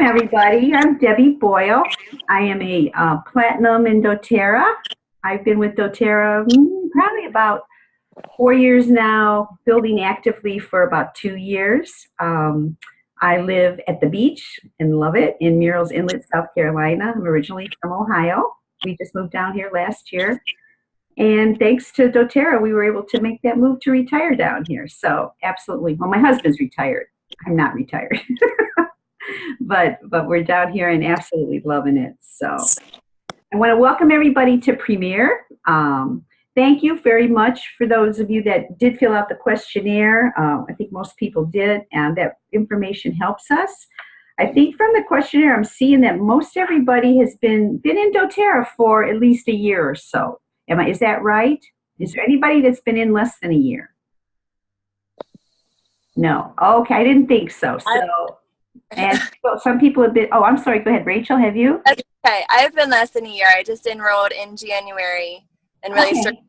everybody. I'm Debbie Boyle. I am a platinum in doTERRA. I've been with doTERRA probably about 4 years now, building actively for about 2 years. I live at the beach and love it in Murrells Inlet, South Carolina. I'm originally from Ohio. We just moved down here last year. And thanks to doTERRA, we were able to make that move to retire down here. So absolutely. Well, my husband's retired. I'm not retired. but we're down here and absolutely loving it. So I want to welcome everybody to Premier. Thank you very much for those of you that did fill out the questionnaire. I think most people did, and that information helps us. I think from the questionnaire, I'm seeing that most everybody has been in doTERRA for at least a year or so. Is that right? Is there anybody that's been in less than a year? No. Okay, I didn't think so. And well, some people have been, oh, I'm sorry, go ahead. Rachel, have you? Okay, I've been less than a year. I just enrolled in January and really started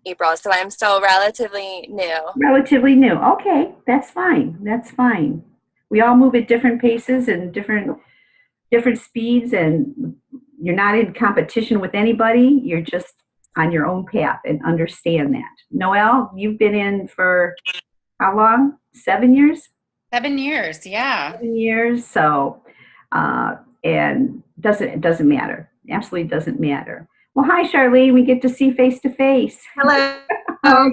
in April, so I'm still relatively new. Relatively new. Okay, that's fine. That's fine. We all move at different paces and different speeds, and you're not in competition with anybody. You're just on your own path, and understand that. Noelle, you've been in for how long? 7 years? 7 years, yeah. 7 years. So, and it doesn't matter. Absolutely doesn't matter. Well, hi, Charlene. We get to see face to face. Hello. How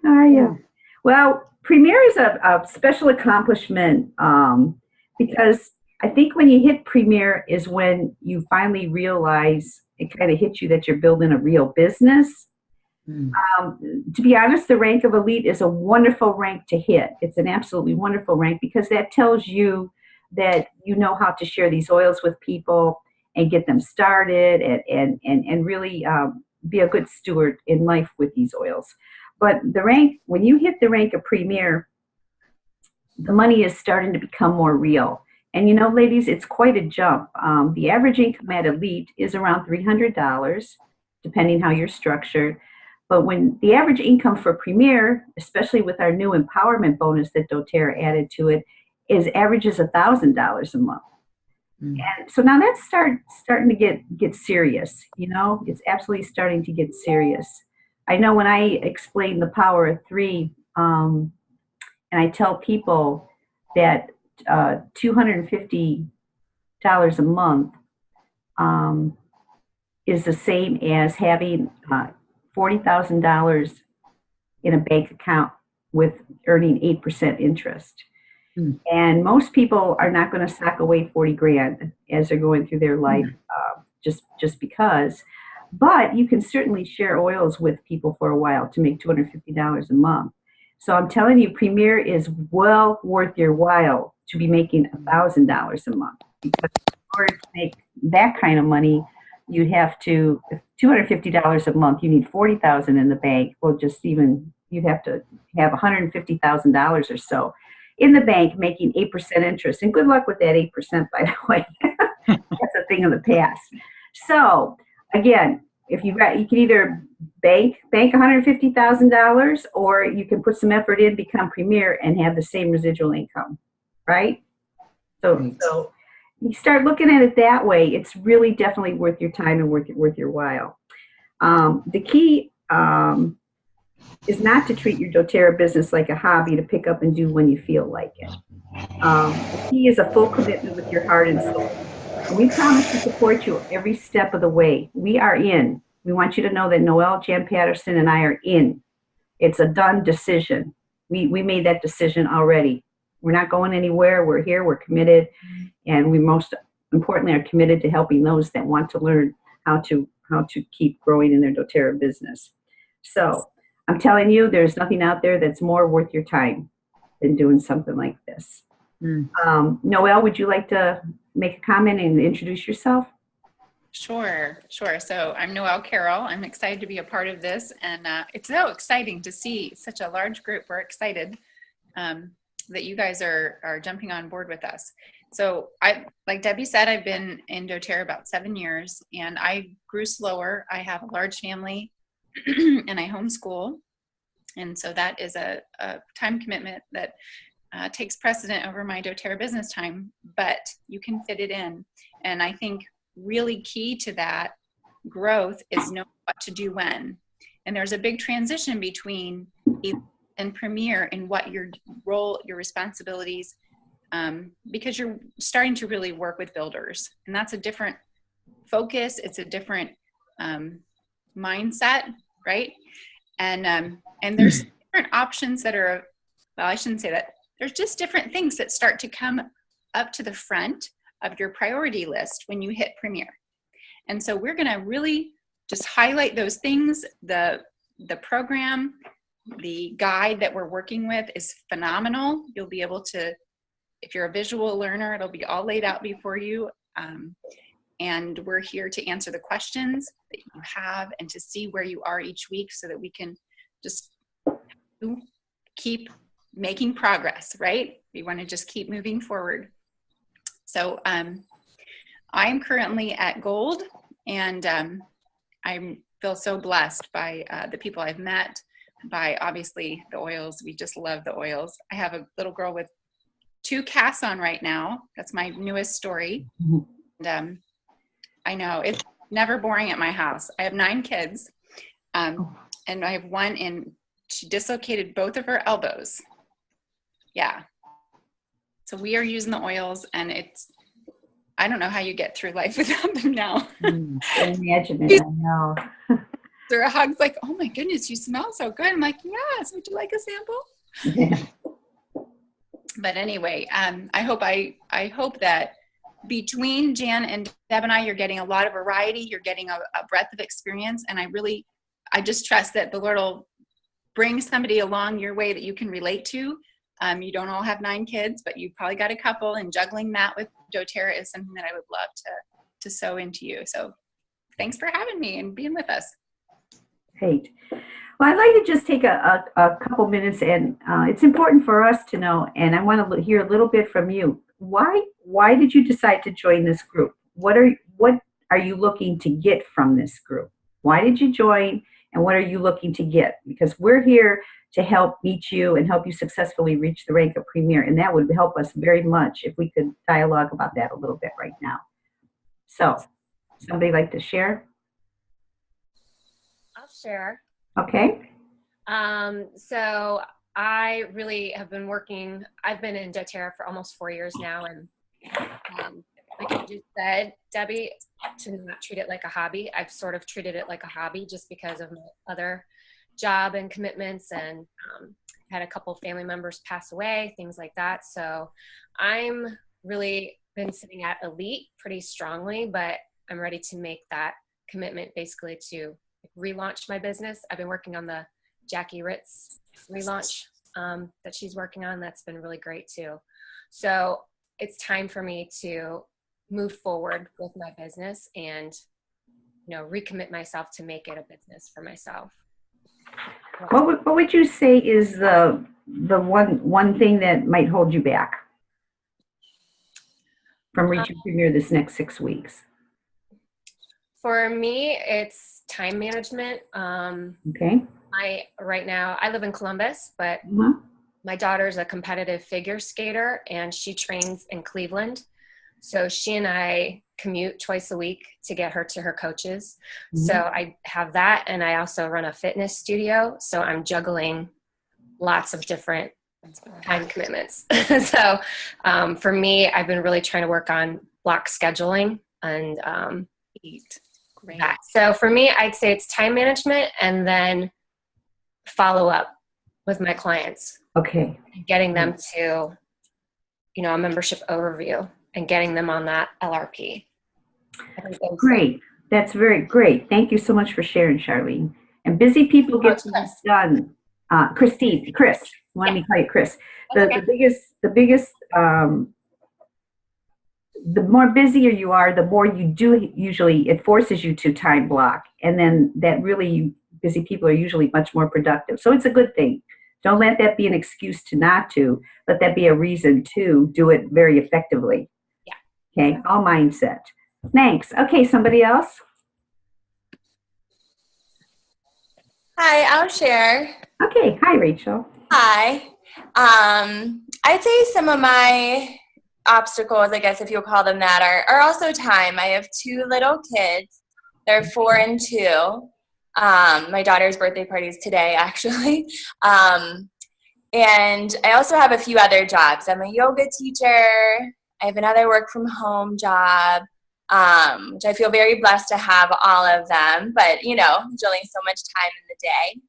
are you? Well, Premier is a special accomplishment because I think when you hit Premier is when you finally realize it kind of hits you that you're building a real business. To be honest, the rank of elite is a wonderful rank to hit. It's an absolutely wonderful rank because that tells you that you know how to share these oils with people and get them started and really be a good steward in life with these oils. But the rank, when you hit the rank of Premier, the money is starting to become more real. And you know, ladies, it's quite a jump. The average income at elite is around $300, depending how you're structured. But when the average income for Premier, especially with our new empowerment bonus that doTERRA added to it, averages $1,000 a month. And so now that's starting to get serious. You know, it's absolutely starting to get serious. I know when I explain the power of three, and I tell people that $250 a month is the same as having $40,000 in a bank account with earning 8% interest. And most people are not going to sock away 40 grand as they're going through their life just because. But you can certainly share oils with people for a while to make $250 a month. So I'm telling you, Premier is well worth your while to be making $1,000 a month. Because in order to make that kind of money, you'd have to, $250 a month, you need $40,000 in the bank. Well, you'd have to have $150,000 or so in the bank making 8% interest. And good luck with that 8%, by the way. That's a thing of the past. So again, if you can either bank $150,000 or you can put some effort in, become Premier, and have the same residual income, right? So you start looking at it that way, it's really definitely worth your time and worth your while. The key is not to treat your doTERRA business like a hobby to pick up and do when you feel like it. The key is a full commitment with your heart and soul. And we promise to support you every step of the way. We are in. We want you to know that Noelle, Jan Patterson, and I are in. It's a done decision. We made that decision already. We're not going anywhere. We're here. We're committed. And we most importantly are committed to helping those that want to learn how to keep growing in their doTERRA business. So I'm telling you, there's nothing out there that's more worth your time than doing something like this. Noelle, would you like to make a comment and introduce yourself? Sure. So I'm Noelle Carroll. I'm excited to be a part of this, and it's so exciting to see such a large group. We're excited that you guys are jumping on board with us. So like Debbie said, I've been in doTERRA about 7 years, and I grew slower. I have a large family and I homeschool. And so that is a time commitment that takes precedent over my doTERRA business time, but you can fit it in. And I think really key to that growth is knowing what to do when. And there's a big transition between Elite and Premier in what your role, your responsibilities, because you're starting to really work with builders, and that's a different focus. It's a different mindset, right? And there's different options that are, well, I shouldn't say that. There's just different things that start to come up to the front of your priority list when you hit Premier. And so we're going to really just highlight those things. The program, the guide that we're working with is phenomenal. You'll be able to, if you're a visual learner, it'll be all laid out before you. And we're here to answer the questions that you have and to see where you are each week so that we can just keep making progress, right? We want to just keep moving forward. So I'm currently at Gold, and I feel so blessed by the people I've met, by obviously the oils. We just love the oils. I have a little girl with 2 casts on right now. That's my newest story. And I know it's never boring at my house. I have 9 kids, and I have one she dislocated both of her elbows. Yeah. So we are using the oils, and I don't know how you get through life without them now. I imagine it. I know. There are hugs like, oh my goodness, you smell so good. I'm like, yes, would you like a sample? Yeah. But anyway, I hope that between Jan and Deb and I, you're getting a lot of variety. You're getting a breadth of experience. And I just trust that the Lord will bring somebody along your way that you can relate to. You don't all have 9 kids, but you've probably got a couple, and juggling that with doTERRA is something that I would love to sow into you. So thanks for having me and being with us. Great. Well, I'd like to just take a couple minutes, and it's important for us to know, and I want to hear a little bit from you. Why did you decide to join this group? What are you looking to get from this group? Why did you join, and what are you looking to get? Because we're here to help meet you and help you successfully reach the rank of Premier, and that would help us very much if we could dialogue about that a little bit right now. So, somebody like to share? I'll share. Okay. So I really have been working, I've been in doTERRA for almost 4 years now. And like you just said, Debbie, to not treat it like a hobby. I've sort of treated it like a hobby just because of my other job and commitments, and had a couple family members pass away, things like that. So I'm really been sitting at Elite pretty strongly, but I'm ready to make that commitment basically to relaunch my business. I've been working on the Jackie Ritz relaunch that she's working on. That's been really great too. So it's time for me to move forward with my business and, recommit myself to make it a business for myself. What would you say is the one thing that might hold you back from reaching Premier this next 6 weeks? For me, it's time management. Okay. Right now, I live in Columbus, but my daughter's a competitive figure skater, and she trains in Cleveland. So she and I commute twice a week to get her to her coaches. So I have that, and I also run a fitness studio. So I'm juggling lots of different time commitments. So for me, I've been really trying to work on block scheduling and Great. that. So for me, I'd say it's time management, and then follow up with my clients. Okay. Getting them to, a membership overview and getting them on that LRP. Great. That's very great. Thank you so much for sharing, Charlene. And busy people get things done. Chris, want me to call you Chris? The biggest, the more busier you are, the more you do, usually it forces you to time block. And then that really, busy people are usually much more productive. So it's a good thing. Don't let that be an excuse to not to. Let that be a reason to do it very effectively. Yeah. Okay, all mindset. Thanks. Okay, somebody else? Hi, I'll share. Okay, hi, Rachel. Hi. I'd say some of my obstacles, I guess if you'll call them that, are also time. I have 2 little kids. They're 4 and 2. My daughter's birthday party is today, actually. And I also have a few other jobs. I'm a yoga teacher. I have another work from home job, which I feel very blessed to have all of them. But, you know, there's only so much time in the day.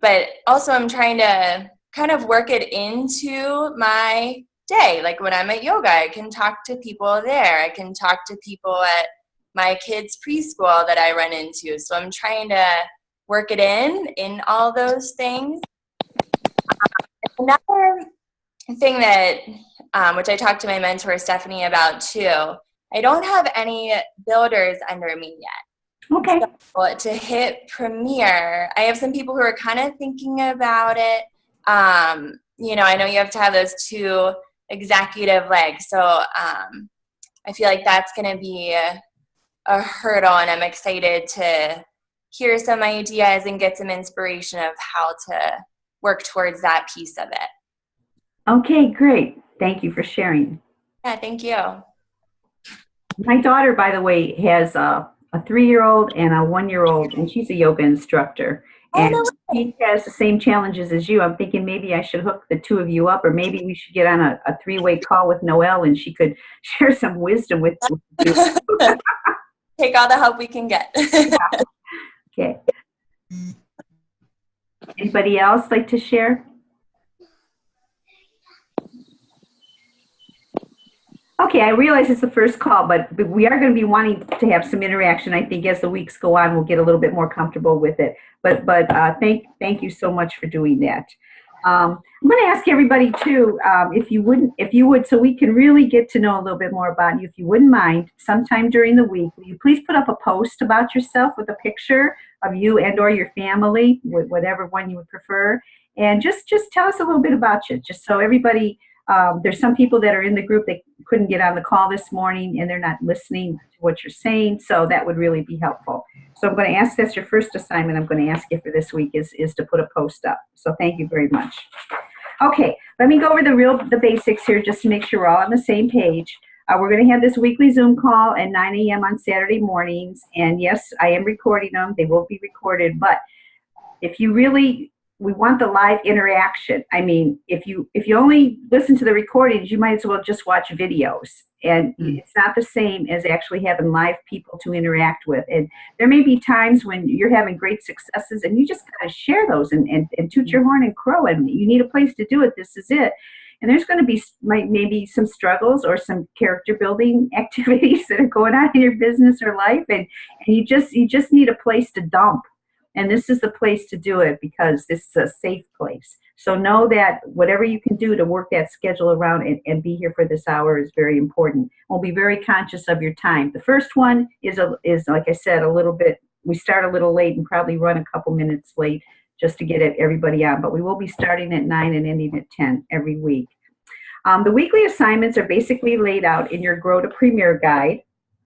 But also I'm trying to kind of work it into my day. Like when I'm at yoga, I can talk to people there. I can talk to people at my kids' preschool that I run into. So I'm trying to work it in all those things. Another thing that, which I talked to my mentor Stephanie about too, I don't have any builders under me yet. Okay. So to hit Premier, I have some people who are kind of thinking about it. You know, I know you have to have those 2 executive legs. So I feel like that's going to be a hurdle, and I'm excited to hear some ideas and get some inspiration of how to work towards that piece of it. Okay, great. Thank you for sharing. Yeah, thank you. My daughter, by the way, has a 3-year-old and a 1-year-old, and she's a yoga instructor. And no she has the same challenges as you. I'm thinking maybe I should hook the 2 of you up, or maybe we should get on a 3-way call with Noelle, and she could share some wisdom with you. Take all the help we can get. Okay. Anybody else like to share? Okay, I realize it's the first call, but we are going to be wanting to have some interaction. I think as the weeks go on, we'll get a little bit more comfortable with it. But thank you so much for doing that. I'm going to ask everybody too, if you would, so we can really get to know a little bit more about you. If you wouldn't mind, sometime during the week, will you please put up a post about yourself with a picture of you and/or your family, whatever one you would prefer, and just tell us a little bit about you, just so everybody. There's some people that are in the group that couldn't get on the call this morning and they're not listening to what you're saying, so that would really be helpful. So I'm going to ask, that's your first assignment I'm going to ask you for this week is to put a post up. So thank you very much. Okay, let me go over the basics here just to make sure we're all on the same page. We're going to have this weekly Zoom call at 9 a.m. on Saturday mornings, and yes, I am recording them. They will be recorded, but if you really we want the live interaction. I mean, if you only listen to the recordings, you might as well just watch videos. And it's not the same as actually having live people to interact with. And there may be times when you're having great successes and you just gotta share those and toot your horn and crow. And you need a place to do it. This is it. And there's going to be maybe some struggles or some character building activities that are going on in your business or life. And you just need a place to dump. And this is the place to do it because this is a safe place. So know that whatever you can do to work that schedule around and be here for this hour is very important. We'll be very conscious of your time. The first one is like I said, a little bit, we start a little late and probably run a couple minutes late just to get everybody on. But we will be starting at 9 and ending at 10 every week. The weekly assignments are basically laid out in your Grow to Premier guide.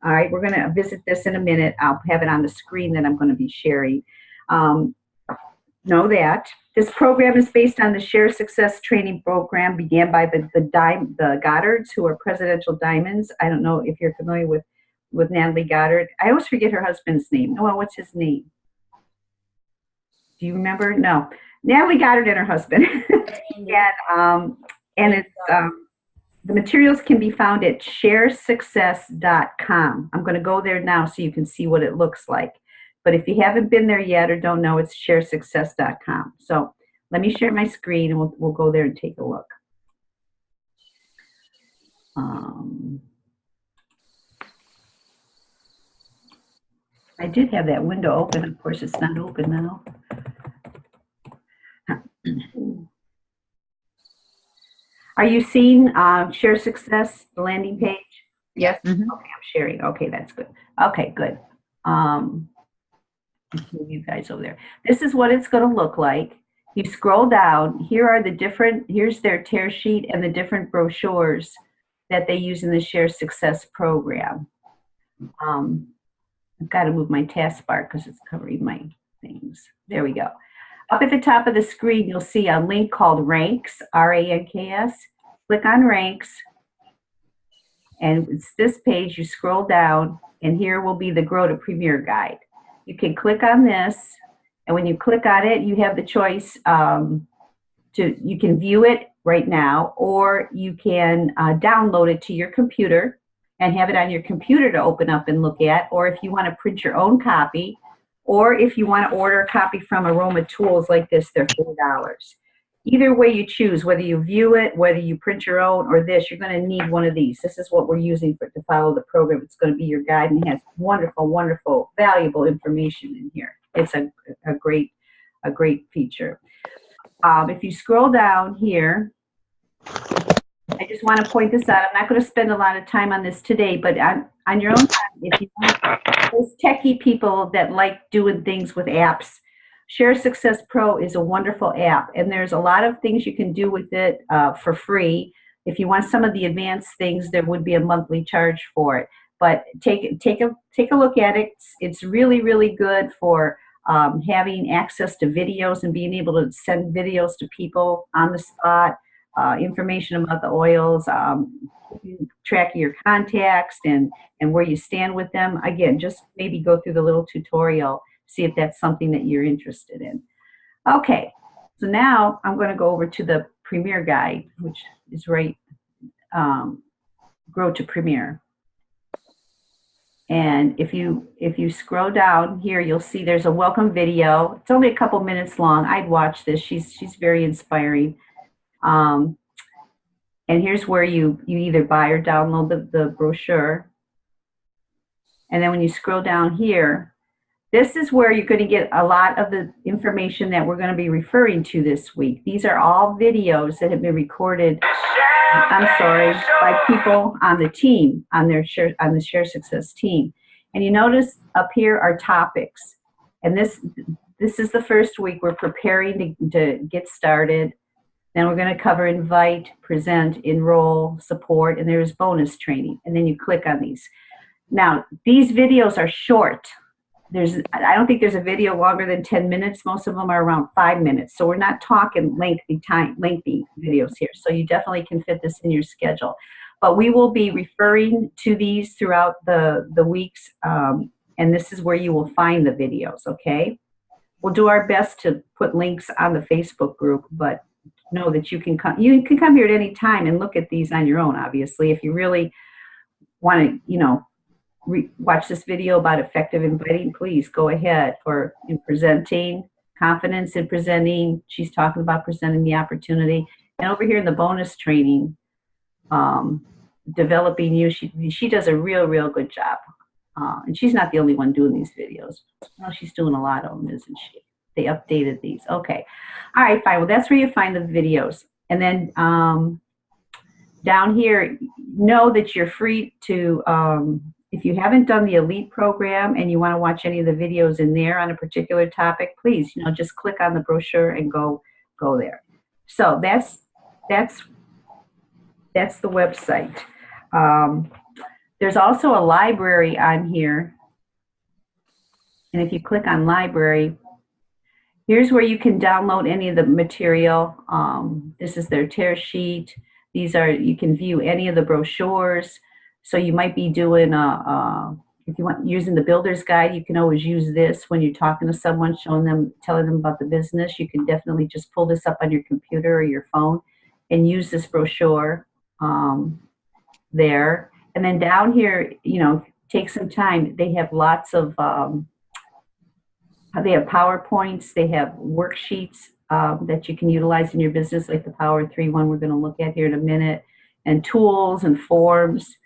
All right, we're going to visit this in a minute. I'll have it on the screen that I'm going to be sharing. Know that this program is based on the Share Success training program began by the Goddards, who are Presidential Diamonds. I don't know if you're familiar with Natalie Goddard. I always forget her husband's name. Well, what's his name? Do you remember? No, Natalie Goddard and her husband. and it's the materials can be found at sharesuccess.com. I'm going to go there now so you can see what it looks like. But if you haven't been there yet or don't know, it's sharesuccess.com. So let me share my screen and we'll go there and take a look. I did have that window open. Of course, it's not open now. Are you seeing Share Success, the landing page? Yes? Mm-hmm. Okay, I'm sharing. Okay, that's good. Okay, good. Move you guys over there. This is what it's going to look like. You scroll down. Here's their tear sheet and the different brochures that they use in the Share Success program. I've got to move my taskbar because it's covering my things. There we go. Up at the top of the screen, you'll see a link called Ranks, R-A-N-K-S. Click on Ranks, and it's this page. You scroll down, and here will be the Grow to Premier guide. You can click on this, and when you click on it, you have the choice you can view it right now, or you can download it to your computer and have it on your computer to open up and look at, or if you want to print your own copy, or if you want to order a copy from Aroma Tools like this, they're $4. Either way you choose, whether you view it, whether you print your own, or this, you're going to need one of these. This is what we're using to follow the program. It's going to be your guide, and it has wonderful, wonderful, valuable information in here. It's a great feature. If you scroll down here, I just want to point this out. I'm not going to spend a lot of time on this today, but on your own time, if you want, those techie people that like doing things with apps, Share Success Pro is a wonderful app, and there's a lot of things you can do with it for free. If you want some of the advanced things, there would be a monthly charge for it. But take a look at it. It's really, really good for having access to videos and being able to send videos to people on the spot, information about the oils, keeping track of your contacts and where you stand with them. Again, just maybe go through the little tutorial, see if that's something that you're interested in. Okay, so now I'm going to go over to the Premier guide, which is right, Grow to Premier. And if you scroll down here, you'll see there's a welcome video. It's only a couple minutes long. I'd watch this. She's very inspiring. And here's where you either buy or download the brochure. And then when you scroll down here, this is where you're going to get a lot of the information that we're going to be referring to this week. These are all videos that have been recorded, by people on the team, on the Share Success team. And you notice up here are topics. And this is the first week. We're preparing to get started. Then we're going to cover invite, present, enroll, support, and there's bonus training. And then you click on these. Now, these videos are short. I don't think there's a video longer than 10 minutes. Most of them are around 5 minutes. So we're not talking lengthy videos here. So you definitely can fit this in your schedule. But we will be referring to these throughout the weeks. And this is where you will find the videos, okay? We'll do our best to put links on the Facebook group, but know that you can come here at any time and look at these on your own, obviously. If you really want to, watch this video about effective inviting, please go ahead. For in presenting, confidence in presenting, she's talking about presenting the opportunity. And over here in the bonus training, developing you, she does a real good job. And she's not the only one doing these videos. No, she's doing a lot of them, isn't she? They updated these. Okay. All right, fine. Well, that's where you find the videos. And then down here, know that you're free to, if you haven't done the Elite program and you want to watch any of the videos in there on a particular topic, please, just click on the brochure and go there. So that's the website. There's also a library on here. And if you click on library, here's where you can download any of the material. This is their tear sheet. You can view any of the brochures. So you might be doing if you want using the builder's guide, you can always use this when you're talking to someone, telling them about the business. You can definitely just pull this up on your computer or your phone and use this brochure there. And then down here, take some time. They have lots of, they have PowerPoints, they have worksheets that you can utilize in your business, like the Power 3 one we're going to look at here in a minute, and tools and forms.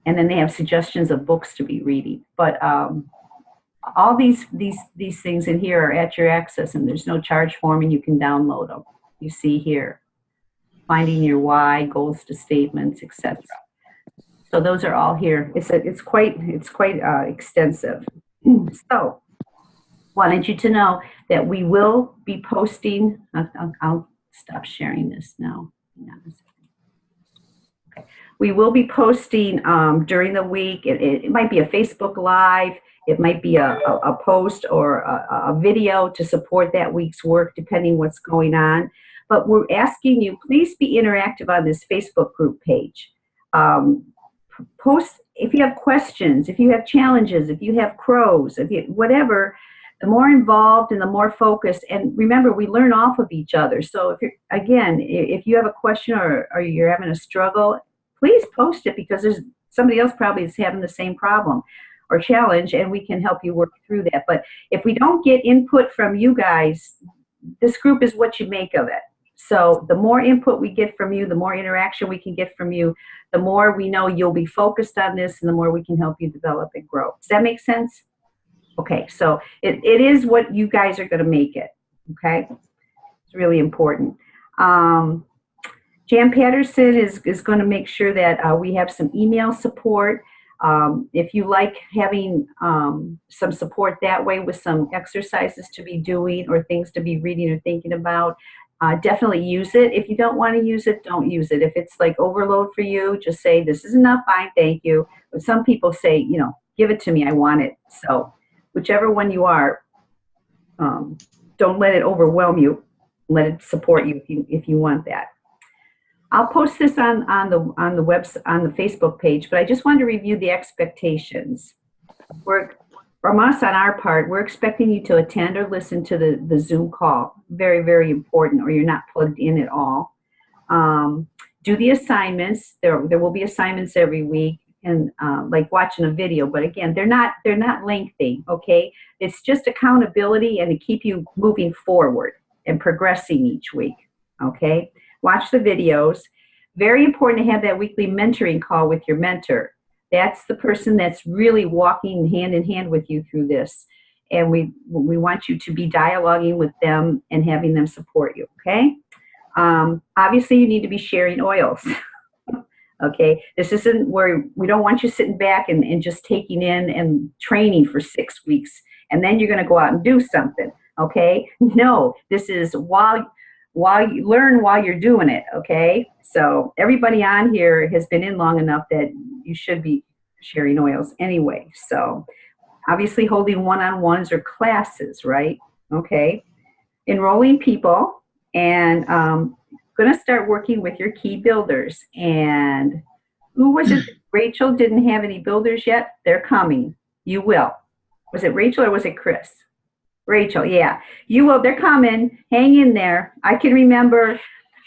And then they have suggestions of books to be reading. But all these things in here are at your access, and there's no charge for them, and you can download them. You see here, finding your why, goals to statements, etc. So those are all here. It's quite extensive. So wanted you to know that we will be posting. I'll stop sharing this now. Hang on a second. We will be posting during the week. It might be a Facebook Live. It might be a post or a video to support that week's work, depending what's going on. But we're asking you, please be interactive on this Facebook group page. Post if you have questions, if you have challenges, if you have crows, if you whatever. The more involved and the more focused, and remember, we learn off of each other. So if you have a question or you're having a struggle, please post it, because there's somebody else probably is having the same problem or challenge, and we can help you work through that. But if we don't get input from you guys, this group is what you make of it. So the more input we get from you, the more interaction we can get from you, the more we know you'll be focused on this, and the more we can help you develop and grow. Does that make sense? Okay, so it is what you guys are going to make it, okay? It's really important. Jan Patterson is going to make sure that we have some email support. If you like having some support that way with some exercises to be doing or things to be reading or thinking about, definitely use it. If you don't want to use it, don't use it. If it's like overload for you, just say, this is enough, fine, thank you. But some people say, you know, give it to me, I want it. So whichever one you are, don't let it overwhelm you. Let it support you if you want that. I'll post this on the Facebook page, but I just wanted to review the expectations. From us on our part, we're expecting you to attend or listen to the Zoom call. Very, very important, or you're not plugged in at all. Do the assignments. There will be assignments every week, and like watching a video, but again, they're not lengthy, okay? It's just accountability and to keep you moving forward and progressing each week, okay? Watch the videos. Very important to have that weekly mentoring call with your mentor. That's the person that's really walking hand in hand with you through this. And we want you to be dialoguing with them and having them support you, okay? Obviously, you need to be sharing oils. Okay, this isn't where we don't want you sitting back and just taking in and training for 6 weeks, and then you're going to go out and do something. Okay, no, this is while you learn while you're doing it. Okay, so everybody on here has been in long enough that you should be sharing oils anyway. So obviously holding one-on-ones or classes, right? Okay, enrolling people and going to start working with your key builders. And who was it? Rachel didn't have any builders yet. They're coming. You will. Was it Rachel or was it Chris? Rachel, yeah. You will. They're coming. Hang in there. I can remember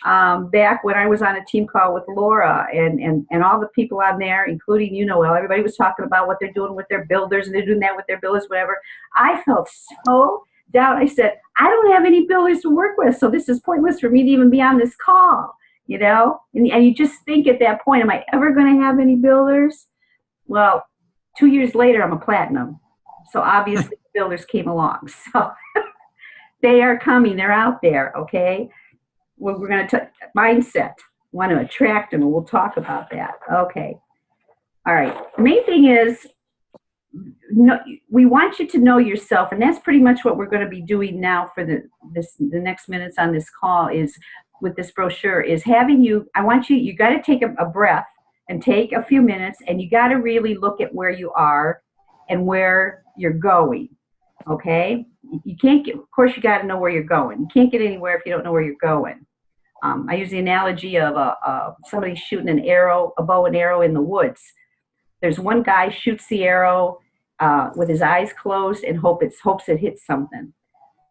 back when I was on a team call with Laura and all the people on there, including you, Noel, everybody was talking about what they're doing with their builders, and they're doing that with their builders, whatever. I felt so down. I said, I don't have any builders to work with, so this is pointless for me to even be on this call, you know? And you just think at that point, am I ever going to have any builders? Well, 2 years later, I'm a platinum. So obviously builders came along. So they are coming. They're out there, okay? We're going to mindset. Want to attract them, and we'll talk about that. Okay. All right. The main thing is, we want you to know yourself, and that's pretty much what we're going to be doing now for the next minutes on this call is with this brochure is having you. I want you got to take a breath and take a few minutes, and you got to really look at where you are and where you're going. Okay, you can't get. Of course, you got to know where you're going. You can't get anywhere if you don't know where you're going. I use the analogy of somebody shooting a bow and arrow in the woods. There's one guy shoots the arrow with his eyes closed and hopes it hits something.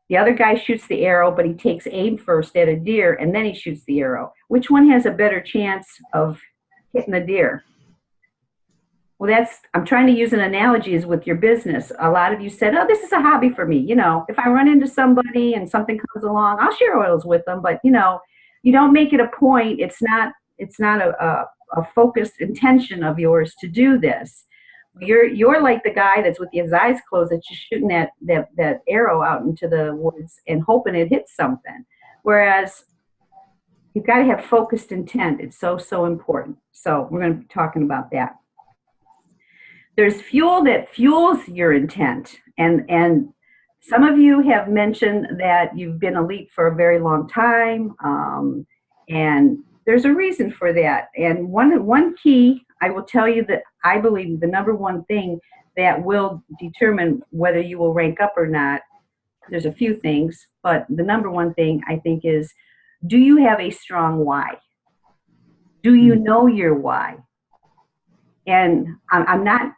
The other guy shoots the arrow, but he takes aim first at a deer and then he shoots the arrow. Which one has a better chance of hitting the deer? Well, I'm trying to use an analogy is with your business. A lot of you said, oh, this is a hobby for me. You know, if I run into somebody and something comes along, I'll share oils with them. But, you know, you don't make it a point. It's not a focused intention of yours to do this. You're like the guy that's with his eyes closed that's just shooting that arrow out into the woods and hoping it hits something. Whereas you've got to have focused intent. It's so important. So we're going to be talking about that. There's fuel that fuels your intent. And some of you have mentioned that you've been a leap for a very long time. And there's a reason for that. And one key, I will tell you that I believe the number one thing that will determine whether you will rank up or not. There's a few things, but the number one thing I think is, do you have a strong why? Do you know your why? And I'm not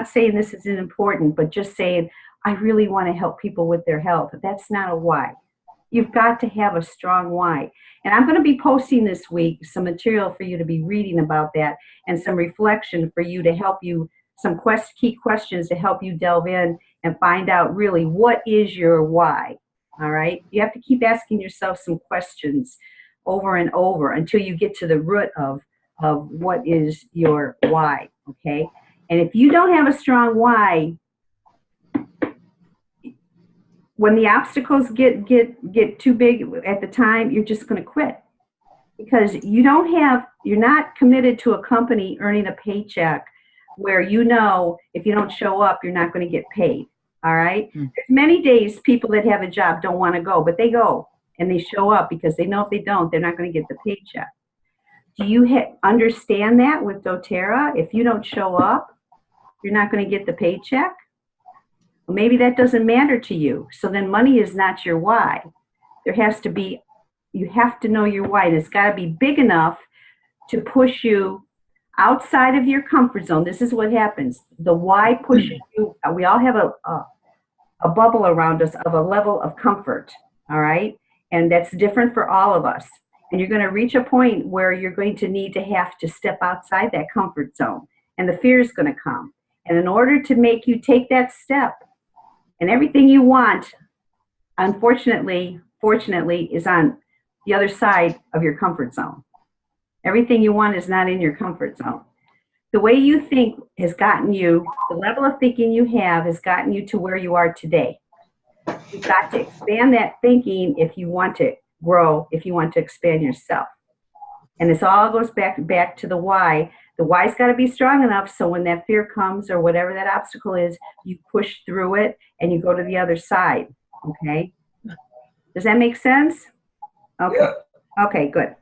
saying this isn't important, but just saying, I really want to help people with their health. That's not a why. You've got to have a strong why. And I'm going to be posting this week some material for you to be reading about that, and some reflection for you to help you, some key questions to help you delve in and find out really what is your why. All right. You have to keep asking yourself some questions over and over until you get to the root of what is your why. Okay. And if you don't have a strong why, when the obstacles get too big at the time, you're just going to quit, because you're not committed to a company earning a paycheck where, if you don't show up, you're not going to get paid. All right. There's many days people that have a job don't want to go, but they go and they show up because they know if they don't, they're not going to get the paycheck. Do you understand that with doTERRA? If you don't show up, you're not going to get the paycheck. Well, maybe that doesn't matter to you. So then money is not your why. You have to know your why. And it's got to be big enough to push you outside of your comfort zone. This is what happens. The why pushes you. We all have a bubble around us of a level of comfort. All right. And that's different for all of us. And you're going to reach a point where you're going to have to step outside that comfort zone. And the fear is going to come. And in order to make you take that step, and everything you want, fortunately, is on the other side of your comfort zone. Everything you want is not in your comfort zone. The way you think has gotten you, the level of thinking you have has gotten you to where you are today. You've got to expand that thinking if you want to grow, if you want to expand yourself. And this all goes back to the why. The why's got to be strong enough so when that fear comes or whatever that obstacle is, you push through it and you go to the other side. Okay? Does that make sense? Okay. Yeah. Okay, good.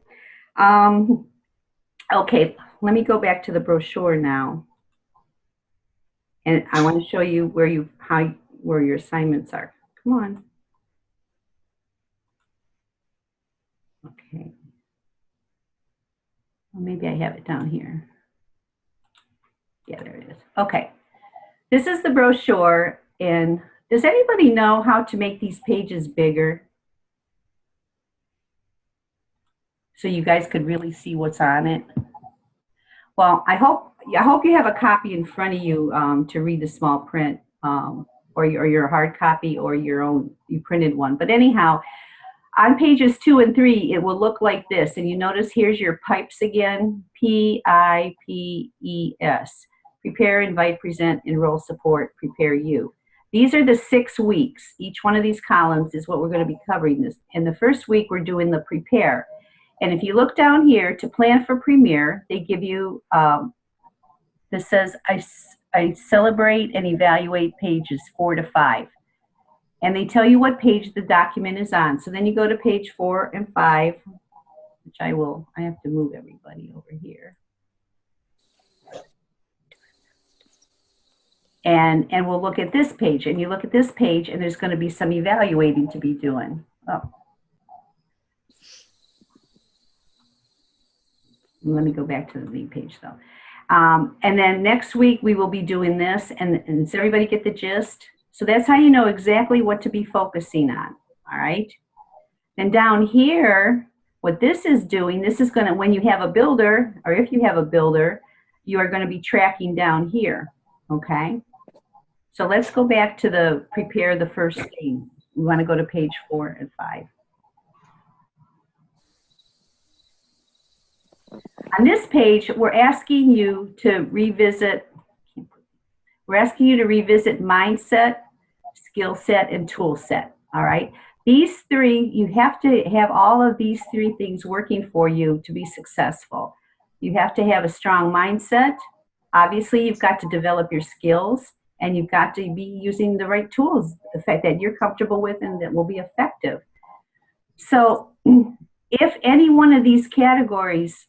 Okay, let me go back to the brochure now. And I want to show you where your assignments are. Come on. Okay. Well, maybe I have it down here. Yeah, there it is. Okay. This is the brochure. And does anybody know how to make these pages bigger, so you guys could really see what's on it? Well, I hope you have a copy in front of you to read the small print, or your hard copy, or you printed one. But anyhow, on pages 2 and 3, it will look like this. And you notice here's your pipes again, PIPES. Prepare, invite, present, enroll, support, prepare you. These are the 6 weeks. Each one of these columns is what we're going to be covering this. In the first week, we're doing the prepare. And if you look down here to plan for Premier, they give you, this says, I celebrate and evaluate pages 4 to 5. And they tell you what page the document is on. So then you go to page 4 and 5, which I have to move everybody over here. And we'll look at this page. And you look at this page, and there's going to be some evaluating to be doing. Oh. Let me go back to the lead page, though. And then next week, we will be doing this. And does everybody get the gist? So that's how you know exactly what to be focusing on. All right. And down here, what this is doing, this is going to, when you have a builder, or if you have a builder, you are going to be tracking down here. Okay. So let's go back to the prepare the first thing. We want to go to page 4 and 5. On this page, we're asking you to revisit mindset, skill set, and tool set. All right. These 3, you have to have all of these 3 things working for you to be successful. You have to have a strong mindset. Obviously, you've got to develop your skills, and you've got to be using the right tools, the fact that you're comfortable with and that will be effective. So if any one of these categories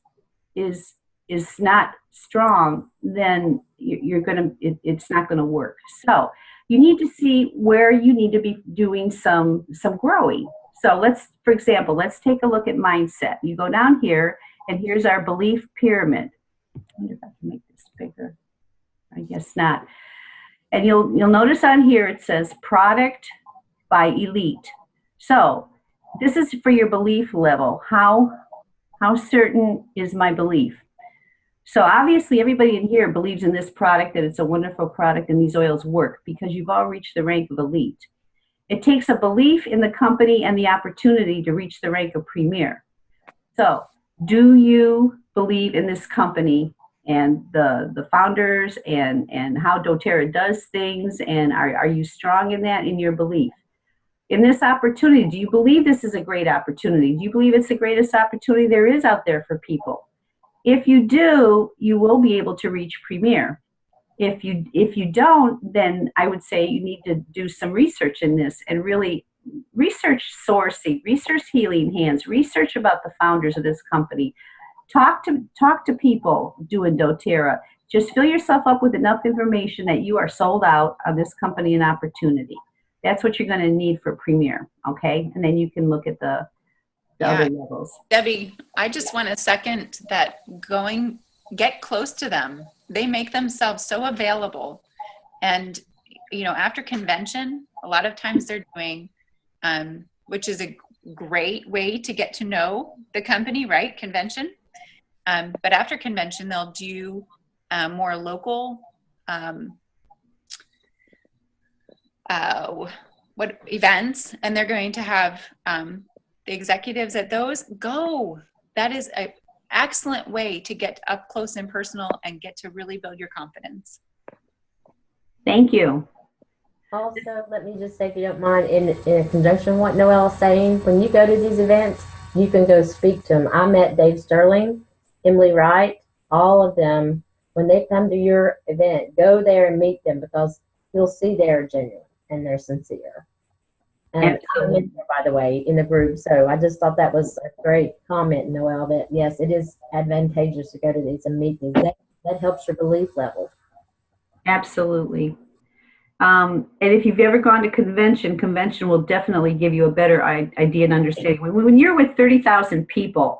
is is not strong, then it's not gonna work. So you need to see where you need to be doing some growing. So for example, let's take a look at mindset. You go down here, and here's our belief pyramid. I wonder if I can make this bigger. I guess not. And you'll notice on here it says product by elite. So this is for your belief level. How certain is my belief? So obviously everybody in here believes in this product, that it's a wonderful product and these oils work, because you've all reached the rank of elite. It takes a belief in the company and the opportunity to reach the rank of premier. So do you believe in this company and the founders and how doTERRA does things, and are you strong in that, in your belief? In this opportunity, do you believe this is a great opportunity? Do you believe it's the greatest opportunity there is out there for people? If you do, you will be able to reach premier. If you don't, then I would say you need to do some research in this and really research sourcing, research Healing Hands, research about the founders of this company. Talk to people doing doTERRA. Just fill yourself up with enough information that you are sold out on this company and opportunity. That's what you're going to need for premier, okay? And then you can look at the other levels. Debbie, I just want to second that. Get close to them. They make themselves so available. And, after convention, a lot of times they're doing, which is a great way to get to know the company, right? Convention. But after convention, they'll do more local events, and they're going to have the executives at those go. That is an excellent way to get up close and personal and get to really build your confidence. Thank you. Also, let me just say, if you don't mind, in conjunction with what Noelle is saying, when you go to these events, you can go speak to them. I met Dave Sterling, Emily Wright, all of them. When they come to your event, go there and meet them, because you'll see they're genuine and they're sincere. And I'm in there, by the way, in the group. So I just thought that was a great comment, Noelle, that yes, it is advantageous to go to these and meet these. That helps your belief level. Absolutely. And if you've ever gone to convention will definitely give you a better idea and understanding. When you're with 30,000 people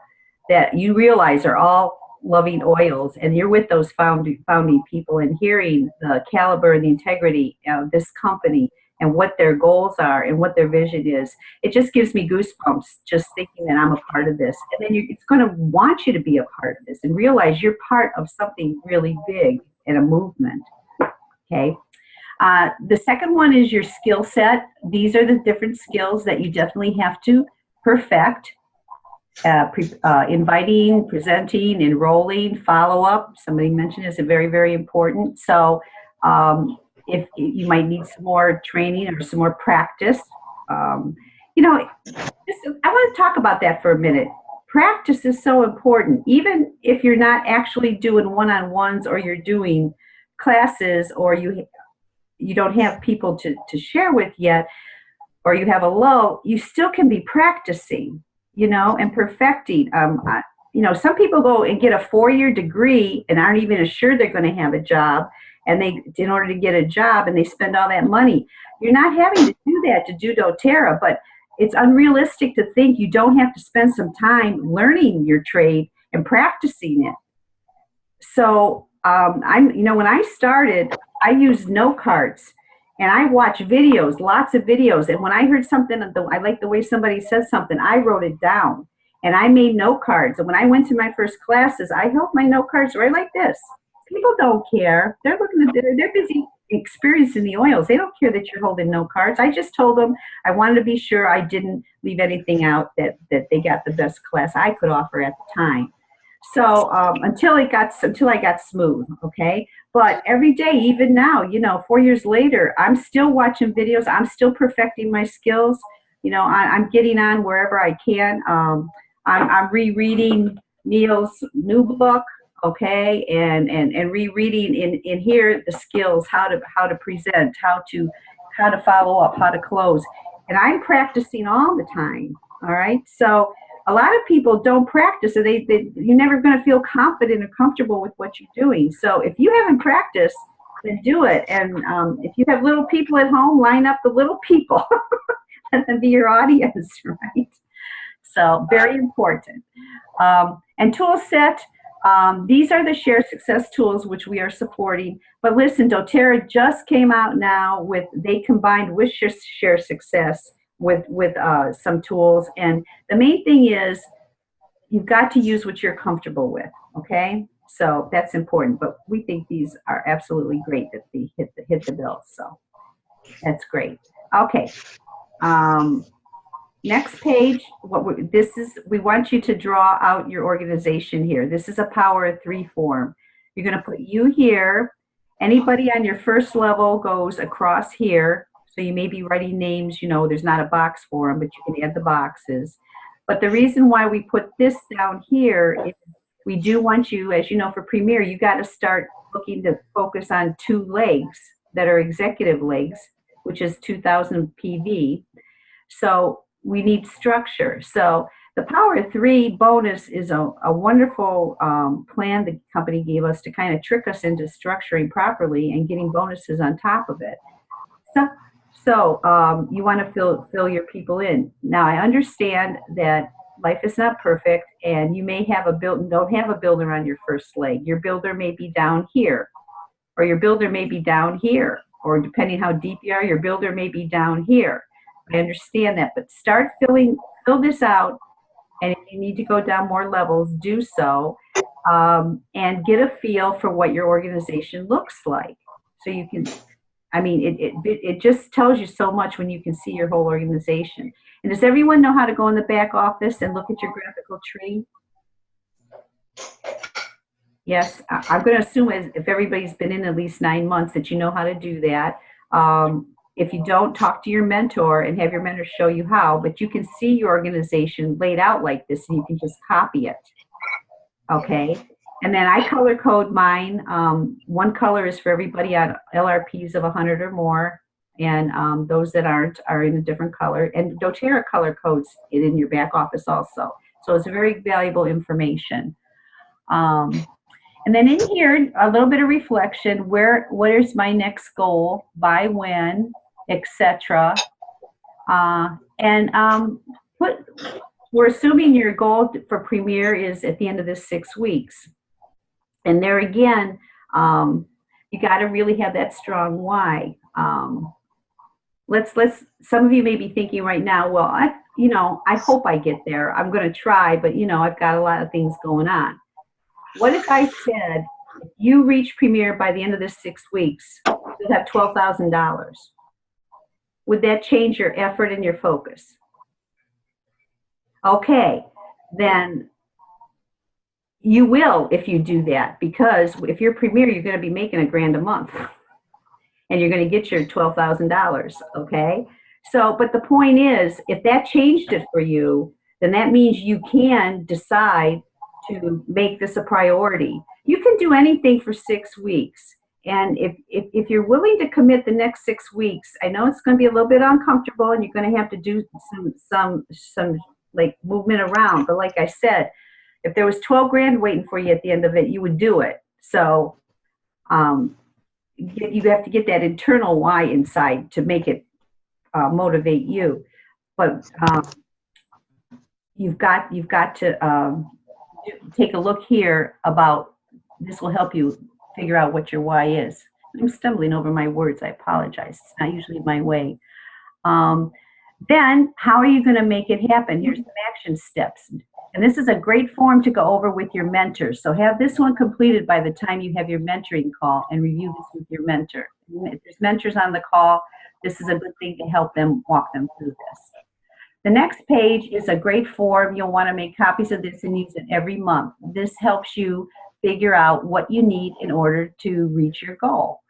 that you realize are all loving oils, and you're with those founding people and hearing the caliber and the integrity of this company and what their goals are and what their vision is, it just gives me goosebumps just thinking that I'm a part of this. And then it's going to want you to be a part of this and realize you're part of something really big and a movement. Okay. The second one is your skill set. These are the different skills that you definitely have to perfect. Inviting, presenting, enrolling, follow-up. Somebody mentioned is very, very important. So if you might need some more training or some more practice, I want to talk about that for a minute. Practice is so important. Even if you're not actually doing one-on-ones, or you're doing classes, or you don't have people to share with yet, or you have a lull, you still can be practicing, and perfecting. Some people go and get a 4-year degree and aren't even assured they're going to have a job, and in order to get a job, and they spend all that money. You're not having to do that to do doTERRA, but it's unrealistic to think you don't have to spend some time learning your trade and practicing it. So when I started, I used note cards, and I watched videos, lots of videos. And when I heard something, I like the way somebody says something, I wrote it down, and I made note cards. And when I went to my first classes, I held my note cards right like this. People don't care. They're busy experiencing the oils. They don't care that you're holding note cards. I just told them I wanted to be sure I didn't leave anything out, that they got the best class I could offer at the time. So until I got smooth, okay? But every day, even now, 4 years later, I'm still watching videos. I'm still perfecting my skills. I'm getting on wherever I can. I'm rereading Neil's new book, okay, and rereading in here the skills, how to present, how to follow up, how to close, and I'm practicing all the time. All right, so a lot of people don't practice, so you're never going to feel confident or comfortable with what you're doing. So if you haven't practiced, then do it. And if you have little people at home, line up the little people. Let them be your audience, right? So very important. And tool set, these are the Share Success tools which we are supporting. But listen, doTERRA just came out now with, they combined with Share Success with some tools. And the main thing is you've got to use what you're comfortable with, okay? So that's important. But we think these are absolutely great that they hit the bill. So that's great. Okay. Next page, we want you to draw out your organization here. This is a Power of 3 form. You're going to put you here. Anybody on your first level goes across here. So you may be writing names, you know, there's not a box for them, but you can add the boxes. But the reason why we put this down here is we do want you, as you know, for Premier, you got to start looking to focus on 2 legs that are executive legs, which is 2,000 PV. So we need structure. So the Power of 3 bonus is a wonderful plan the company gave us to kind of trick us into structuring properly and getting bonuses on top of it. So you want to fill your people in. Now I understand that life is not perfect, and you may have don't have a builder on your first leg. Your builder may be down here, or your builder may be down here, or depending how deep you are, your builder may be down here. I understand that, but fill this out, and if you need to go down more levels, do so, and get a feel for what your organization looks like. So you can, I mean, it just tells you so much when you can see your whole organization. And does everyone know how to go in the back office and look at your graphical tree? Yes, I'm going to assume if everybody's been in at least 9 months that you know how to do that. If you don't, talk to your mentor and have your mentor show you how, but you can see your organization laid out like this and you can just copy it. Okay. And then I color code mine. One color is for everybody on LRPs of 100 or more. And those that aren't are in a different color. And doTERRA color codes it in your back office also. So it's very valuable information. And then in here, a little bit of reflection. What is my next goal? By when? Etc. We're assuming your goal for Premier is at the end of this 6 weeks. And there again, you got to really have that strong why. Some of you may be thinking right now, well, I hope I get there. I'm going to try, but I've got a lot of things going on. What if I said, if you reach Premier by the end of this 6 weeks, you'll have $12,000? Would that change your effort and your focus? Okay, then you will if you do that, because if you're Premier, you're going to be making $1,000 a month, and you're going to get your $12,000. Okay, so but the point is, if that changed it for you, then that means you can decide to make this a priority. You can do anything for 6 weeks. And if you're willing to commit the next 6 weeks, I know it's going to be a little bit uncomfortable and you're going to have to do some like movement around. But like I said, if there was $12,000 waiting for you at the end of it, you would do it. So you have to get that internal why inside to make it motivate you. But you've got to take a look here about this will help you figure out what your why is. I'm stumbling over my words. I apologize. It's not usually my way. Then how are you going to make it happen? Here's some action steps. And this is a great form to go over with your mentors. So have this one completed by the time you have your mentoring call and review this with your mentor. If there's mentors on the call, this is a good thing to help them walk them through this. The next page is a great form. You'll want to make copies of this and use it every month. This helps you figure out what you need in order to reach your goal.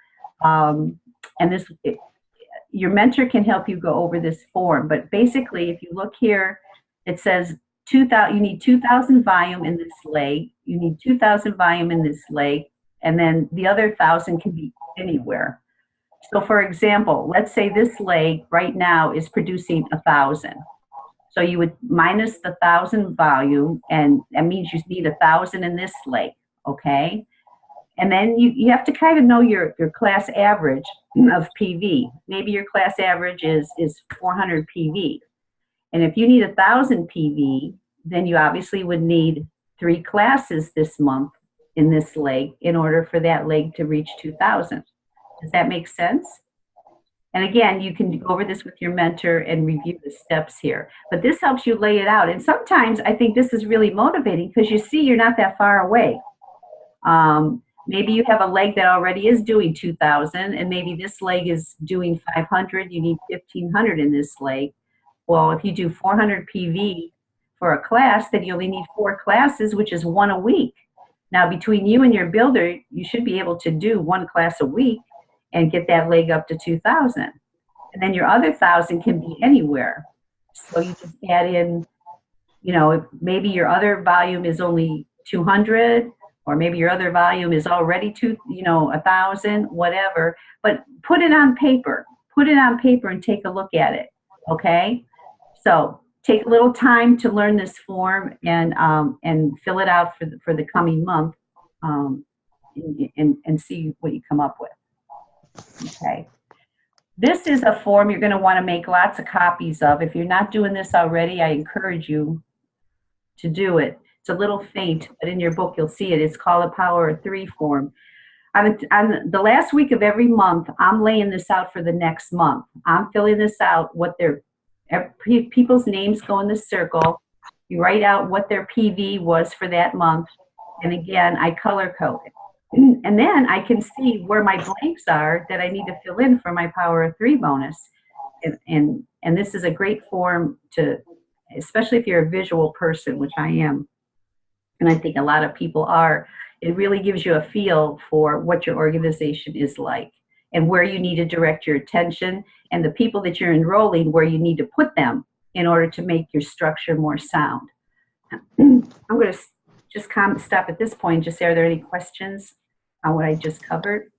Your mentor can help you go over this form, but basically if you look here, it says you need 2,000 volume in this leg, you need 2,000 volume in this leg, and then the other 1,000 can be anywhere. So for example, let's say this leg right now is producing 1,000. So you would minus the 1,000 volume, and that means you need 1,000 in this leg, okay? And then you have to kind of know your class average of PV. Maybe your class average is 400 PV. And if you need 1,000 PV, then you obviously would need 3 classes this month in this leg in order for that leg to reach 2,000. Does that make sense? And again, you can go over this with your mentor and review the steps here. But this helps you lay it out. And sometimes I think this is really motivating because you see you're not that far away. Maybe you have a leg that already is doing 2,000, and maybe this leg is doing 500. You need 1,500 in this leg. Well, if you do 400 PV for a class, then you only need 4 classes, which is 1 a week. Now, between you and your builder, you should be able to do 1 class a week and get that leg up to 2,000. And then your other 1,000 can be anywhere. So you just add in, maybe your other volume is only 200, or maybe your other volume is already 1,000, whatever. But put it on paper. Put it on paper and take a look at it, okay? So take a little time to learn this form and fill it out for the coming month, and see what you come up with. Okay. This is a form you're going to want to make lots of copies of. If you're not doing this already, I encourage you to do it. It's a little faint, but in your book you'll see it. It's called a Power of 3 form. On the last week of every month, I'm laying this out for the next month. I'm filling this out, people's names go in the circle. You write out what their PV was for that month. And again, I color code it. And then I can see where my blanks are that I need to fill in for my Power of 3 bonus. And this is a great form especially if you're a visual person, which I am, and I think a lot of people are. It really gives you a feel for what your organization is like and where you need to direct your attention, and the people that you're enrolling, where you need to put them in order to make your structure more sound. I'm going to just stop at this point and just say, are there any questions on what I just covered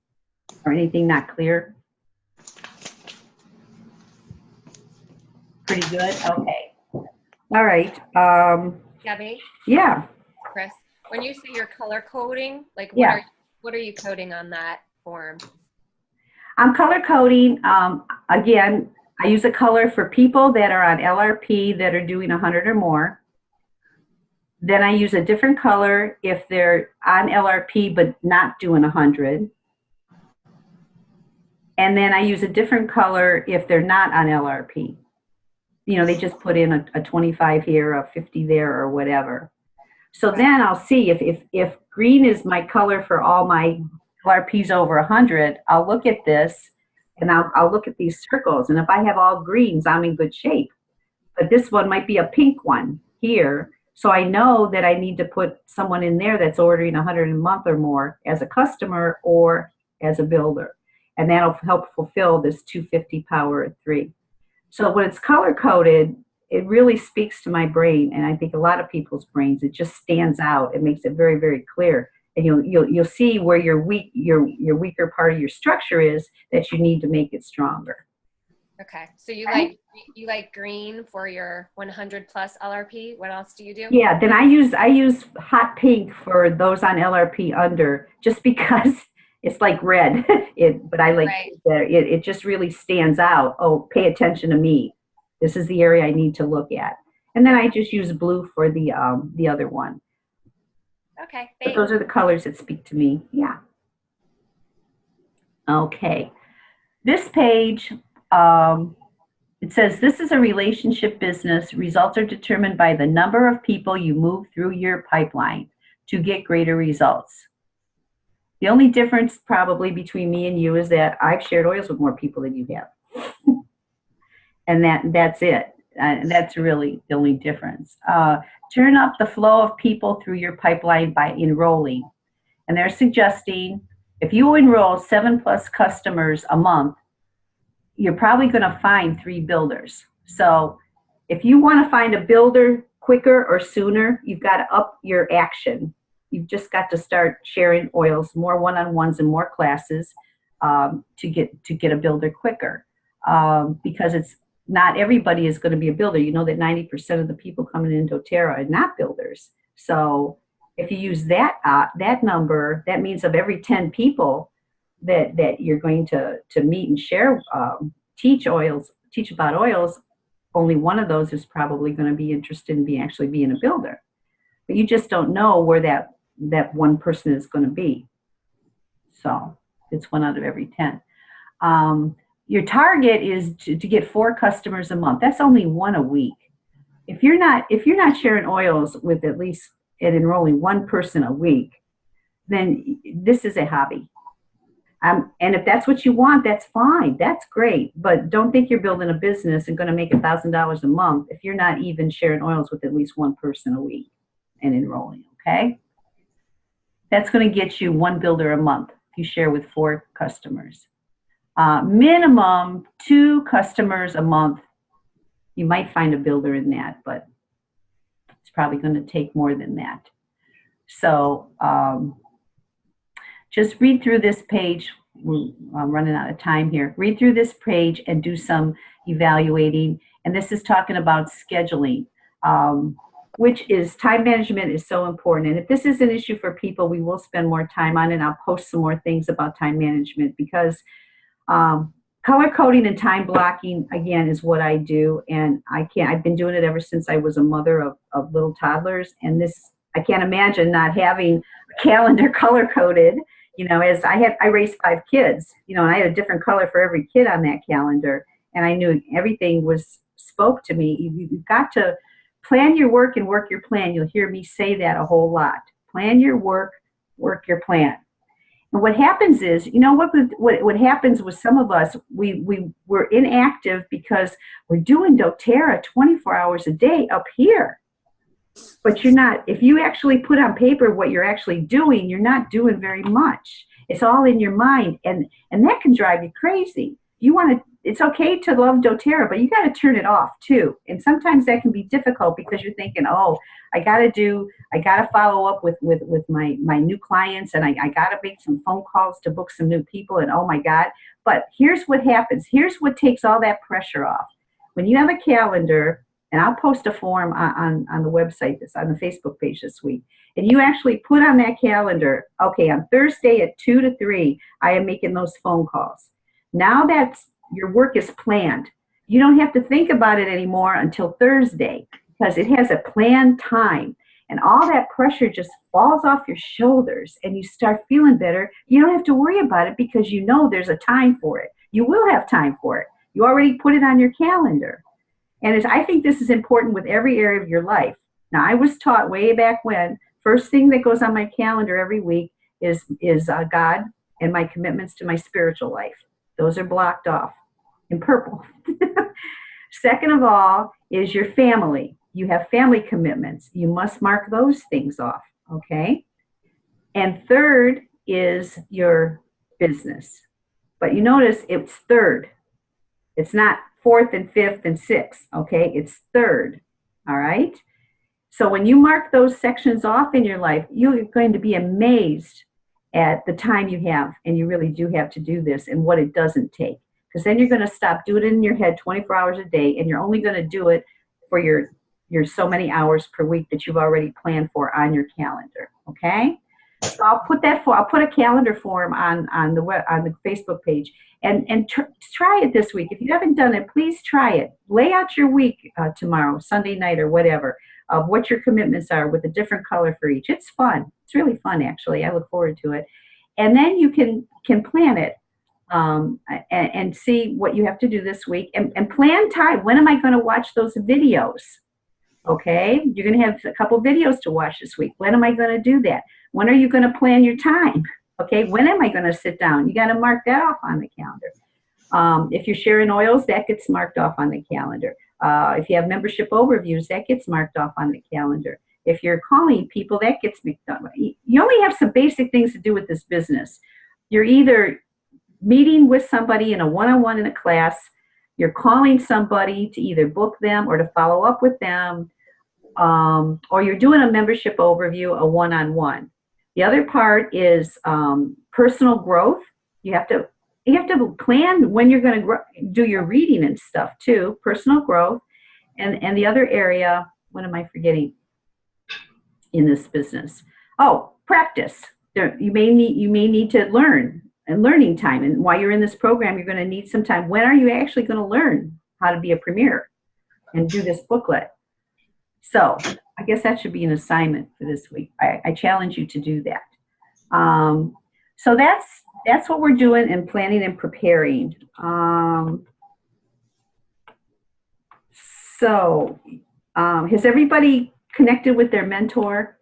or anything not clear? Pretty good? Okay. All right. Gabby, Yeah. Chris, when you say you're color coding, like Yeah. what are you coding on that form? I'm color coding. Again, I use a color for people that are on LRP that are doing 100 or more. Then I use a different color if they're on LRP but not doing 100. And then I use a different color if they're not on LRP. They just put in a 25 here, a 50 there, or whatever. So then I'll see if green is my color for all my LRPs over 100, I'll look at this and I'll look at these circles. And if I have all greens, I'm in good shape. But this one might be a pink one here. So I know that I need to put someone in there that's ordering 100 a month or more as a customer or as a builder. And that'll help fulfill this 250 Power of 3. So when it's color coded, it really speaks to my brain, and I think a lot of people's brains. It just stands out. It makes it very, very clear. And you'll see where your weaker part of your structure is that you need to make it stronger. Okay, so you like green for your 100 plus LRP. What else do you do? Yeah, then I use hot pink for those on LRP under, just because it's like red. But I like it just really stands out. Oh, pay attention to me. This is the area I need to look at. And then I just use blue for the other one. Okay, but those are the colors that speak to me. Yeah. Okay. This page, it says, this is a relationship business. Results are determined by the number of people you move through your pipeline to get greater results. The only difference probably between me and you is that I've shared oils with more people than you have. And that's it. That's really the only difference. Turn up the flow of people through your pipeline by enrolling. And they're suggesting if you enroll 7+ customers a month, you're probably going to find 3 builders. So if you want to find a builder quicker or sooner, you've got to up your action. You've just got to start sharing oils, more one-on-ones and more classes to get a builder quicker. Because not everybody is going to be a builder. You know that 90% of the people coming in doTERRA are not builders. So if you use that number, that means of every 10 people that you're going to meet and share, teach about oils, only one of those is probably going to be interested in actually being a builder. But you just don't know where that one person is going to be. So it's 1 out of every 10. Your target is to get 4 customers a month. That's only 1 a week. If you're not sharing oils with at least and enrolling 1 person a week, then this is a hobby. And if that's what you want, that's fine. That's great. But don't think you're building a business and going to make $1,000 a month if you're not even sharing oils with at least 1 person a week and enrolling, okay? That's going to get you 1 builder a month if you share with 4 customers. Minimum 2 customers a month. You might find a builder in that, but it's probably going to take more than that. So just read through this page. I'm running out of time here. Read through this page and do some evaluating. And this is talking about scheduling, which is time management is so important. And if this is an issue for people, we will spend more time on it. And I'll post some more things about time management because color coding and time blocking, again, is what I do. And I've been doing it ever since I was a mother of little toddlers. And I can't imagine not having a calendar color coded, you know, as I raised 5 kids, you know, and I had a different color for every kid on that calendar. And I knew everything spoke to me. You've got to plan your work and work your plan. You'll hear me say that a whole lot. Plan your work, work your plan. And what happens is, you know, what happens with some of us, we're inactive because we're doing doTERRA 24 hours a day up here. But you're not, if you actually put on paper what you're actually doing, you're not doing very much. It's all in your mind, and that can drive you crazy. It's okay to love doTERRA, but you got to turn it off too. And sometimes that can be difficult because you're thinking, oh, I got to follow up with my new clients, and I got to make some phone calls to book some new people, and oh my God. But here's what happens. Here's what takes all that pressure off. When you have a calendar, and I'll post a form on the website, on the Facebook page this week, and you actually put on that calendar, okay, on Thursday at 2 to 3, I am making those phone calls. Now your work is planned. You don't have to think about it anymore until Thursday because it has a planned time, and all that pressure just falls off your shoulders and you start feeling better. You don't have to worry about it because you know there's a time for it. You will have time for it. You already put it on your calendar. And I think this is important with every area of your life. Now, I was taught way back when, first thing that goes on my calendar every week is God and my commitments to my spiritual life. Those are blocked off in purple. Second of all is your family. You have family commitments. You must mark those things off, okay? And third is your business. But you notice it's third. It's not 4th and 5th and 6th, okay? It's third, all right? So when you mark those sections off in your life, you're going to be amazed at the time you have, and you really do have to do this, and what it doesn't take. Because then you're going to stop doing it in your head 24 hours a day, and you're only going to do it for your so many hours per week that you've already planned for on your calendar, okay? So I'll put a calendar form on the Facebook page, and try it this week. If you haven't done it, please try it. Lay out your week tomorrow, Sunday night or whatever, of what your commitments are with a different color for each. It's fun. It's really fun, actually. I look forward to it. And then you can plan it and see what you have to do this week, and plan time. When am I going to watch those videos? Okay, you're going to have a couple videos to watch this week. When am I going to do that? When are you going to plan your time? Okay, when am I going to sit down? You got to mark that off on the calendar. If you're sharing oils, that gets marked off on the calendar. If you have membership overviews, that gets marked off on the calendar. If you're calling people, that gets marked off. You only have some basic things to do with this business. You're either meeting with somebody in a one-on-one in a class, you're calling somebody to either book them or to follow up with them, or you're doing a membership overview, a one-on-one. The other part is personal growth. You have to you have to plan when you're going to do your reading and stuff too, personal growth. And the other area, what am I forgetting in this business? Oh, practice. You may need to learn, and learning time. And while you're in this program, you're going to need some time. When are you actually going to learn how to be a premier and do this booklet? So I guess that should be an assignment for this week. I challenge you to do that. So that's what we're doing and planning and preparing. Has everybody connected with their mentor?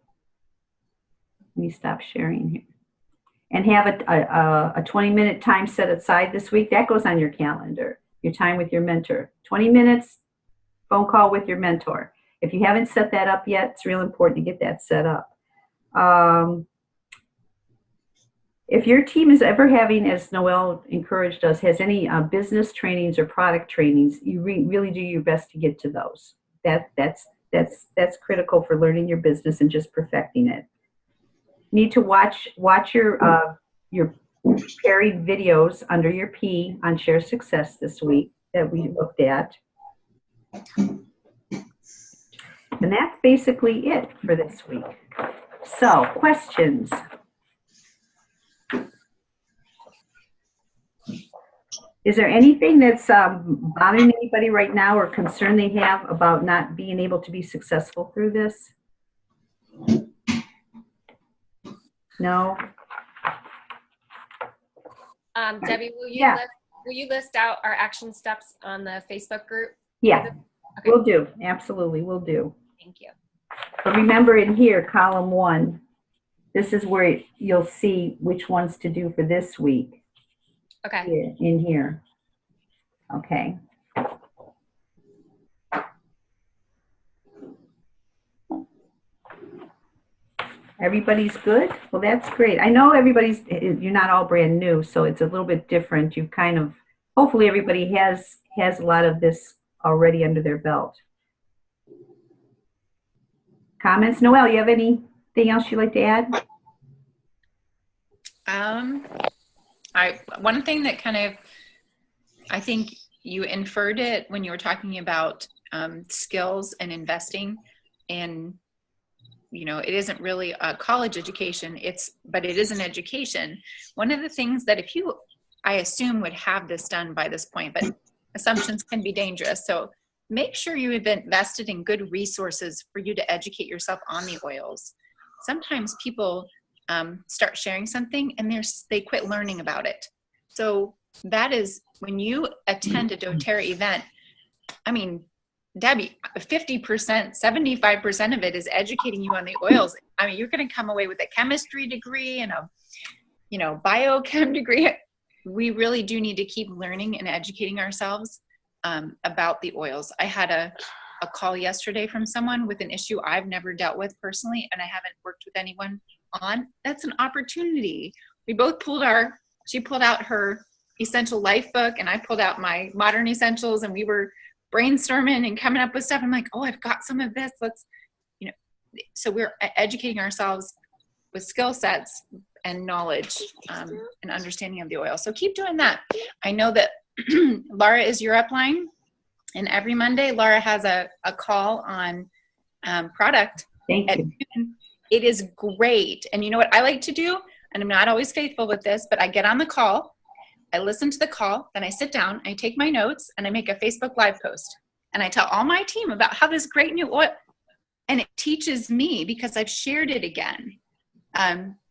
Let me stop sharing here. And have a 20-minute time set aside this week. That goes on your calendar, your time with your mentor. 20 minutes, phone call with your mentor. If you haven't set that up yet, it's real important to get that set up. If your team is ever having, as Noelle encouraged us, has any business trainings or product trainings, you really do your best to get to those. That's critical for learning your business and just perfecting it. Need to watch your preparing videos under your P on Share Success this week that we looked at. And that's basically it for this week. So, questions? Is there anything that's bothering anybody right now or concern they have about not being able to be successful through this? No? Debbie, will you list out our action steps on the Facebook group? Yeah, Okay. we'll do. Absolutely, we'll do. Thank you. But remember in here, column 1, this is where you'll see which ones to do for this week. Okay. Here, in here. Okay. Everybody's good? Well, that's great. I know you're not all brand new, so it's a little bit different. You kind of, hopefully everybody has a lot of this already under their belt. Comments? Noelle, you have anything else you'd like to add? One thing that kind of, I think you inferred it when you were talking about skills and investing, and it isn't really a college education, but it is an education. One of the things that I assume would have this done by this point, but assumptions can be dangerous. So make sure you have invested in good resources for you to educate yourself on the oils. Sometimes people start sharing something and they quit learning about it. So that is when you attend a doTERRA event, I mean, Debbie, 50%, 75% of it is educating you on the oils. I mean, you're going to come away with a chemistry degree and a, biochem degree. We really do need to keep learning and educating ourselves about the oils. I had a call yesterday from someone with an issue I've never dealt with personally, and I haven't worked with anyone on. That's an opportunity. We both she pulled out her Essential Life book, and I pulled out my Modern Essentials, and we were brainstorming and coming up with stuff. I'm like, oh, I've got some of this. So we're educating ourselves with skill sets and knowledge and understanding of the oil. So keep doing that. I know that Laura is your upline, and every Monday Laura has a call on product. Thank you. It is great. And you know what I like to do? And I'm not always faithful with this, but I get on the call, I listen to the call, then I sit down, I take my notes, and I make a Facebook Live post. And I tell all my team about how this great new oil, and it teaches me because I've shared it again.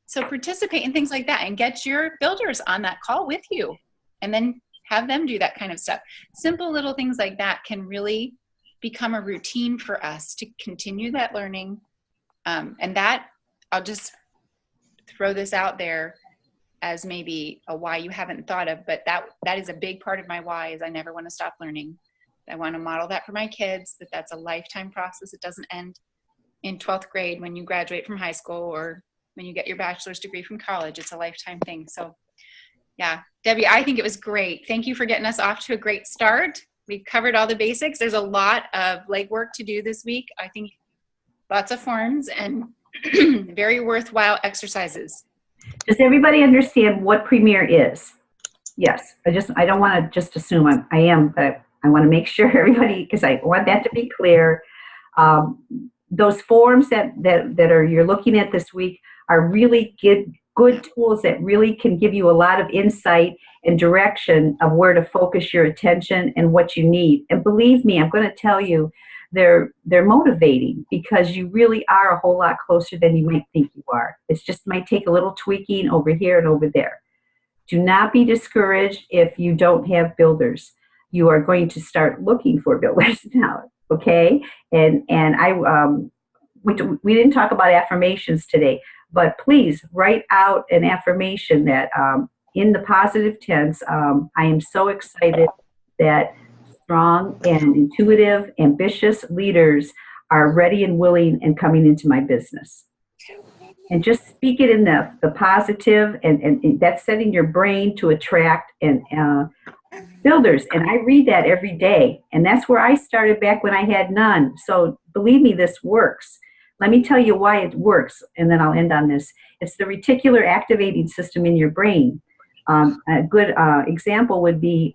So participate in things like that and get your builders on that call with you, and then have them do that kind of stuff. Simple little things like that can really become a routine for us to continue that learning. And that, I'll just throw this out there as maybe a why you haven't thought of, but that is a big part of my why, is I never want to stop learning. I want to model that for my kids, that's a lifetime process. It doesn't end in 12th grade when you graduate from high school or when you get your bachelor's degree from college. It's a lifetime thing. So yeah, Debbie, I think it was great. Thank you for getting us off to a great start. We covered all the basics. There's a lot of legwork to do this week. I think lots of forms and very worthwhile exercises. Does everybody understand what Premier is? Yes, I don't want to just assume I am, but I want to make sure everybody, because I want that to be clear. Those forms that are you're looking at this week are really good tools that really can give you a lot of insight and direction of where to focus your attention and what you need. And believe me, I'm going to tell you, they're motivating because you really are a whole lot closer than you might think you are. It's just might take a little tweaking over here and over there. Do not be discouraged if you don't have builders. You are going to start looking for builders now, okay? And we didn't talk about affirmations today, but please write out an affirmation that in the positive tense, I am so excited that strong and intuitive, ambitious leaders are ready and willing and coming into my business. And just speak it in the positive, and that's setting your brain to attract and builders. And I read that every day. And that's where I started back when I had none. So believe me, this works. Let me tell you why it works, and then I'll end on this. It's the reticular activating system in your brain. A good example would be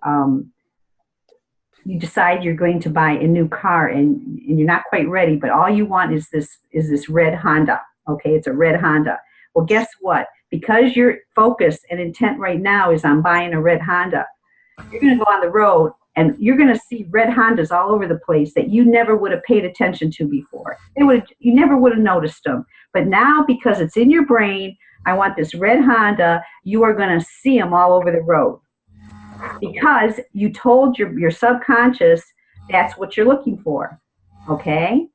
you decide you're going to buy a new car, and you're not quite ready, but all you want is this red Honda. Okay, it's a red Honda. Well, guess what? Because your focus and intent right now is on buying a red Honda, you're going to go on the road and you're going to see red Hondas all over the place that you never would have paid attention to before. You never would have noticed them. But now, because it's in your brain, I want this red Honda, you are going to see them all over the road. Because you told your subconscious that's what you're looking for. Okay?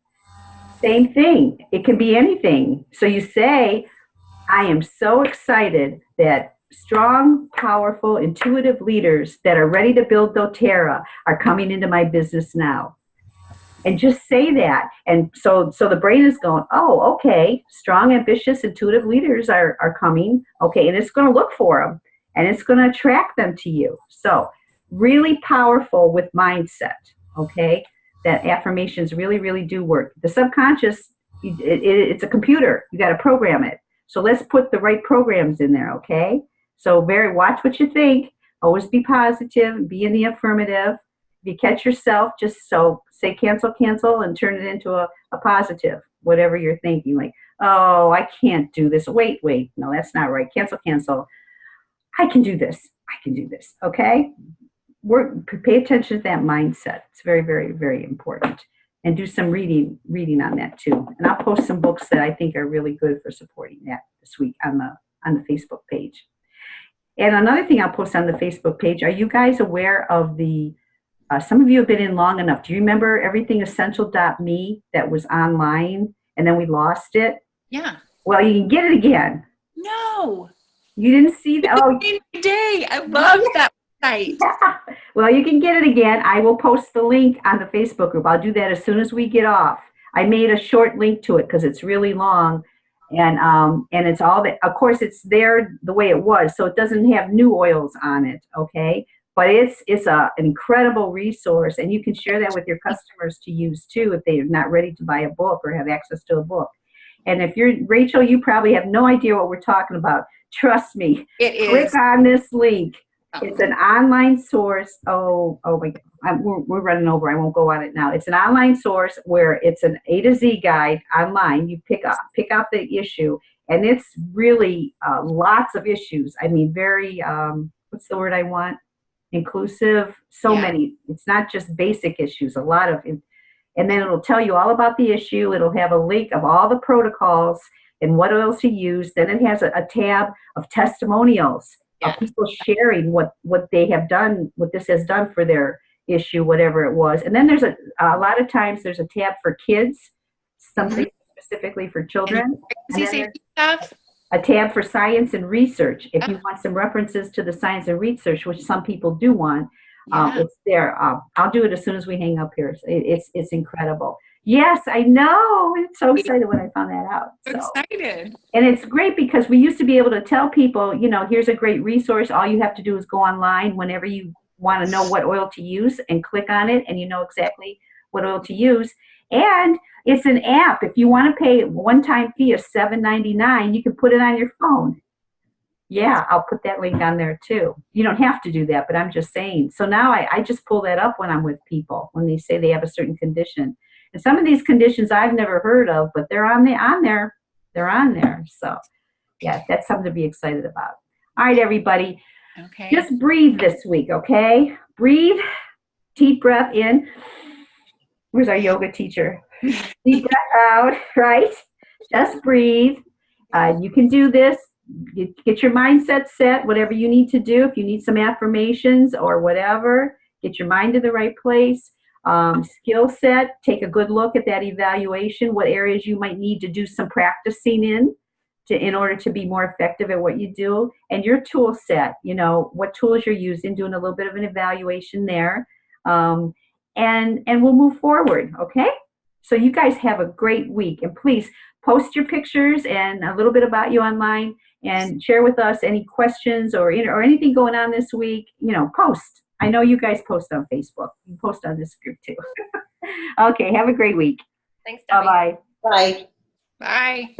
Same thing. It can be anything. So you say, I am so excited that strong, powerful, intuitive leaders that are ready to build doTERRA are coming into my business now. And just say that. And so the brain is going, oh, okay, strong, ambitious, intuitive leaders are coming. Okay, and it's going to look for them. And it's going to attract them to you. So really powerful with mindset, okay? That affirmations really, really do work. The subconscious, it's a computer. You got to program it. So let's put the right programs in there, okay? So watch what you think. Always be positive. Be in the affirmative. If you catch yourself, just say cancel, cancel, and turn it into a positive, whatever you're thinking. Like, oh, I can't do this. Wait. No, that's not right. Cancel, cancel. I can do this. I can do this, okay? Pay attention to that mindset. It's very, very, very important. And do some reading on that too. And I'll post some books that I think are really good for supporting that this week on the Facebook page. And another thing I'll post on the Facebook page, are you guys aware of some of you have been in long enough. Do you remember everythingessential.me that was online and then we lost it? Yeah. Well, you can get it again. No. You didn't see that? Oh, day. I love that site. Well, you can get it again. I will post the link on the Facebook group. I'll do that as soon as we get off. I made a short link to it because it's really long, and it's all that. Of course, it's there the way it was, so it doesn't have new oils on it. Okay, but it's an incredible resource, and you can share that with your customers to use too if they're not ready to buy a book or have access to a book. And if you're Rachel, you probably have no idea what we're talking about. Trust me. It is. Click on this link. It's an online source. Oh my God. We're running over. I won't go on it now. It's an online source where it's an A to Z guide online. You pick out the issue, and it's really lots of issues. I mean, very, what's the word I want? Inclusive. So many. It's not just basic issues. A lot of, and then it'll tell you all about the issue. It'll have a link of all the protocols and what else to use. Then it has a tab of testimonials of people sharing what they have done, what this has done for their issue, whatever it was. And then there's a lot of times there's a tab for kids, something specifically for children. And then stuff. A tab for science and research. If you want some references to the science and research, which some people do want, it's there. I'll do it as soon as we hang up here. It's incredible. Yes, I know. I'm so excited when I found that out. So excited. And it's great because we used to be able to tell people, here's a great resource. All you have to do is go online whenever you want to know what oil to use and click on it, and you know exactly what oil to use. And it's an app. If you want to pay a one-time fee of $7.99, you can put it on your phone. Yeah, I'll put that link on there too. You don't have to do that, but I'm just saying. So now I just pull that up when I'm with people, when they say they have a certain condition. And some of these conditions I've never heard of, but they're on there. They're on there. So yeah, that's something to be excited about. All right, everybody. Okay. Just breathe this week, okay? Breathe, deep breath in. Where's our yoga teacher? Deep breath out, right? Just breathe. You can do this. Get your mindset set, whatever you need to do. If you need some affirmations or whatever, get your mind to the right place. Skill set, take a good look at that evaluation, what areas you might need to do some practicing in order to be more effective at what you do. And your tool set, what tools you're using, doing a little bit of an evaluation there. And we'll move forward, okay? So you guys have a great week. And please post your pictures and a little bit about you online and share with us any questions or anything going on this week. Post. I know you guys post on Facebook. You post on this group too. Okay, have a great week. Thanks, Debbie. Bye-bye. Bye. Bye.